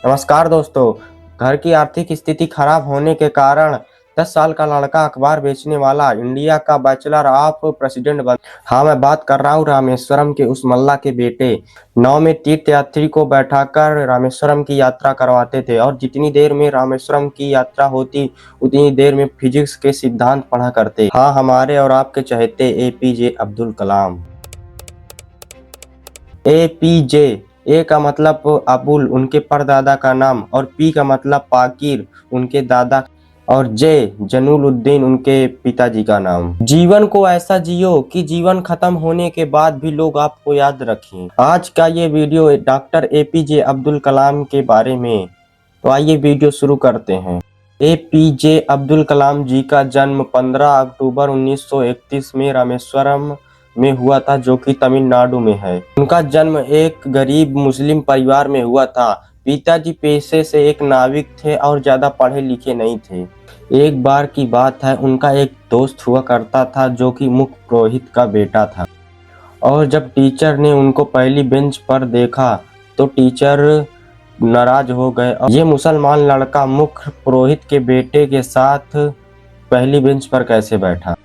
नमस्कार दोस्तों। घर की आर्थिक स्थिति खराब होने के कारण 10 साल का लड़का अखबार बेचने वाला इंडिया का बैचलर ऑफ प्रेसिडेंट बन। हाँ, मैं बात कर रहा हूँ रामेश्वरम के उस मल्ला के बेटे। नाव में तीर्थयात्री को बैठाकर रामेश्वरम की यात्रा करवाते थे और जितनी देर में रामेश्वरम की यात्रा होती उतनी देर में फिजिक्स के सिद्धांत पढ़ा करते। हाँ, हमारे और आपके चहेते एपीजे अब्दुल कलाम। एपीजे, ए का मतलब अबुल उनके परदादा का नाम, और पी का मतलब पाकिर उनके दादा, और जे जनुलुद्दीन उनके पिताजी का नाम। जीवन को ऐसा जियो कि जीवन खत्म होने के बाद भी लोग आपको याद रखें। आज का ये video doctor APJ Abdul Kalam के बारे में। तो आइए वीडियो शुरू करते हैं। एपीजे अब्दुल कलाम जी का जन्म 15 अक्टूबर 1931 में रामेश्वरम में हुआ था, जो कि तमिलनाडु में है। उनका जन्म एक गरीब मुस्लिम परिवार में हुआ था। पिताजी पेशे से एक नाविक थे और ज्यादा पढ़े लिखे नहीं थे। एक बार की बात है, उनका एक दोस्त हुआ करता था जो कि मुख्य पुरोहित का बेटा था, और जब टीचर ने उनको पहली बेंच पर देखा तो टीचर नाराज हो गए। ये मुसलमान लड़का मुख्य पुरोहित के बेटे के साथ पहली बेंच पर कैसे बैठा,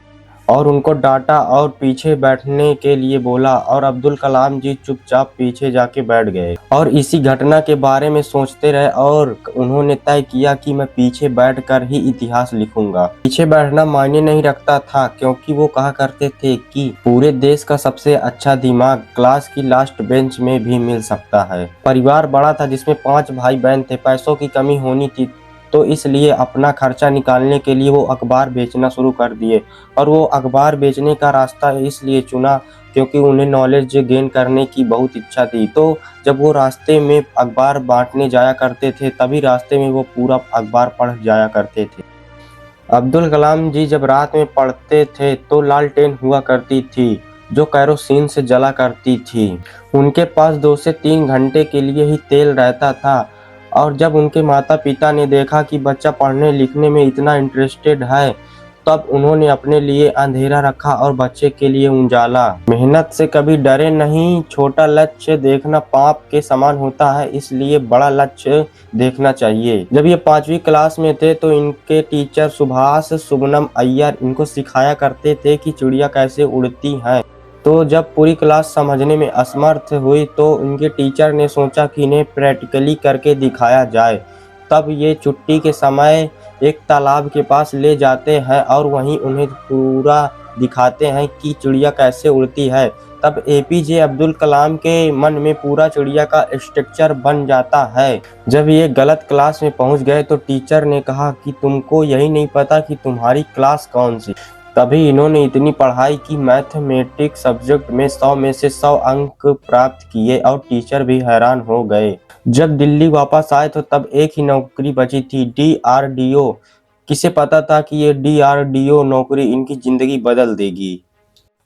और उनको डांटा और पीछे बैठने के लिए बोला, और अब्दुल कलाम जी चुपचाप पीछे जाके बैठ गए और इसी घटना के बारे में सोचते रहे। और उन्होंने तय किया कि मैं पीछे बैठकर ही इतिहास लिखूंगा। पीछे बैठना मायने नहीं रखता था, क्योंकि वो कहा करते थे कि पूरे देश का सबसे अच्छा दिमाग क्लास की लास्ट बेंच में भी मिल सकता है। परिवार बड़ा था जिसमें 5 भाई बहन थे। पैसों की कमी होनी थी, तो इसलिए अपना खर्चा निकालने के लिए वो अखबार बेचना शुरू कर दिए। और वो अखबार बेचने का रास्ता इसलिए चुना क्योंकि उन्हें नॉलेज गेन करने की बहुत इच्छा थी। तो जब वो रास्ते में अखबार बांटने जाया करते थे, तभी रास्ते में वो पूरा अखबार पढ़ जाया करते थे। अब्दुल कलाम जी जब रात में पढ़ते थे तो लालटेन हुआ करती थी जो कैरोसिन से जला करती थी। उनके पास 2 से 3 घंटे के लिए ही तेल रहता था, और जब उनके माता पिता ने देखा कि बच्चा पढ़ने लिखने में इतना इंटरेस्टेड है, तब उन्होंने अपने लिए अंधेरा रखा और बच्चे के लिए उजाला। मेहनत से कभी डरे नहीं, छोटा लक्ष्य देखना पाप के समान होता है, इसलिए बड़ा लक्ष्य देखना चाहिए। जब ये 5वीं क्लास में थे तो इनके टीचर सुभाष सुब्रमण्यम अय्यर इनको सिखाया करते थे कि चिड़िया कैसे उड़ती है। तो जब पूरी क्लास समझने में असमर्थ हुई तो उनके टीचर ने सोचा कि इन्हें प्रैक्टिकली करके दिखाया जाए। तब ये छुट्टी के समय एक तालाब के पास ले जाते हैं और वहीं उन्हें पूरा दिखाते हैं कि चिड़िया कैसे उड़ती है। तब एपीजे अब्दुल कलाम के मन में पूरा चिड़िया का स्ट्रक्चर बन जाता है। जब ये गलत क्लास में पहुंच गए तो टीचर ने कहा कि तुमको यही नहीं पता कि तुम्हारी क्लास कौन सी। तभी इन्होंने इतनी पढ़ाई की, मैथमेटिक्स सब्जेक्ट में 100 में से 100 अंक प्राप्त किए और टीचर भी हैरान हो गए। जब दिल्ली वापस आए तो तब एक ही नौकरी बची थी, डीआरडीओ। किसे पता था कि ये डीआरडीओ नौकरी इनकी जिंदगी बदल देगी।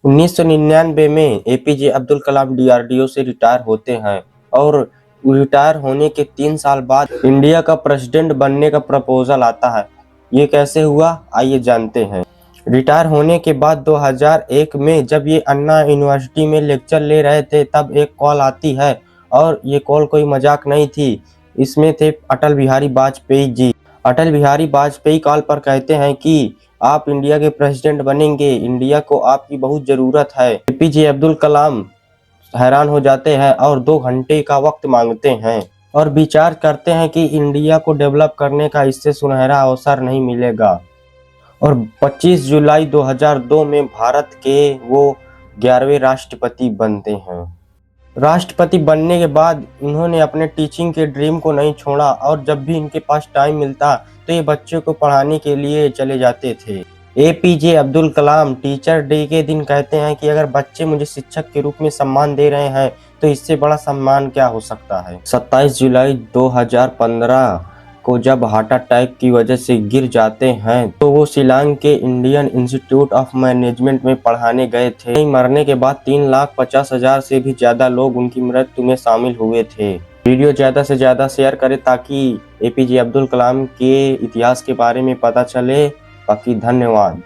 1999 में एपीजे अब्दुल कलाम डीआरडीओ से रिटायर होते हैं, और रिटायर होने के 3 साल बाद इंडिया का प्रेसिडेंट बनने का प्रपोजल आता है। ये कैसे हुआ, आइए जानते हैं। रिटायर होने के बाद 2001 में जब ये अन्ना यूनिवर्सिटी में लेक्चर ले रहे थे, तब एक कॉल आती है, और ये कॉल कोई मजाक नहीं थी। इसमें थे अटल बिहारी वाजपेयी जी। अटल बिहारी वाजपेयी कॉल पर कहते हैं कि आप इंडिया के प्रेसिडेंट बनेंगे, इंडिया को आपकी बहुत ज़रूरत है। एपीजे अब्दुल कलाम हैरान हो जाते हैं और 2 घंटे का वक्त मांगते हैं और विचार करते हैं कि इंडिया को डेवलप करने का इससे सुनहरा अवसर नहीं मिलेगा। और 25 जुलाई 2002 में भारत के वो 11वें राष्ट्रपति बनते हैं। राष्ट्रपति बनने के बाद इन्होंने अपने टीचिंग के ड्रीम को नहीं छोड़ा, और जब भी इनके पास टाइम मिलता तो ये बच्चों को पढ़ाने के लिए चले जाते थे। APJ Abdul Kalam teacher day के दिन कहते हैं कि अगर बच्चे मुझे शिक्षक के रूप में सम्मान दे रहे हैं तो इससे बड़ा सम्मान क्या हो सकता है। 27 जुलाई 2015 को जब हार्ट अटैक की वजह से गिर जाते हैं तो वो शिलांग के इंडियन इंस्टीट्यूट ऑफ मैनेजमेंट में पढ़ाने गए थे। मरने के बाद 3,50,000 से भी ज्यादा लोग उनकी मृत्यु में शामिल हुए थे। वीडियो ज्यादा से ज्यादा शेयर करें ताकि एपीजे अब्दुल कलाम के इतिहास के बारे में पता चले। बाकी धन्यवाद।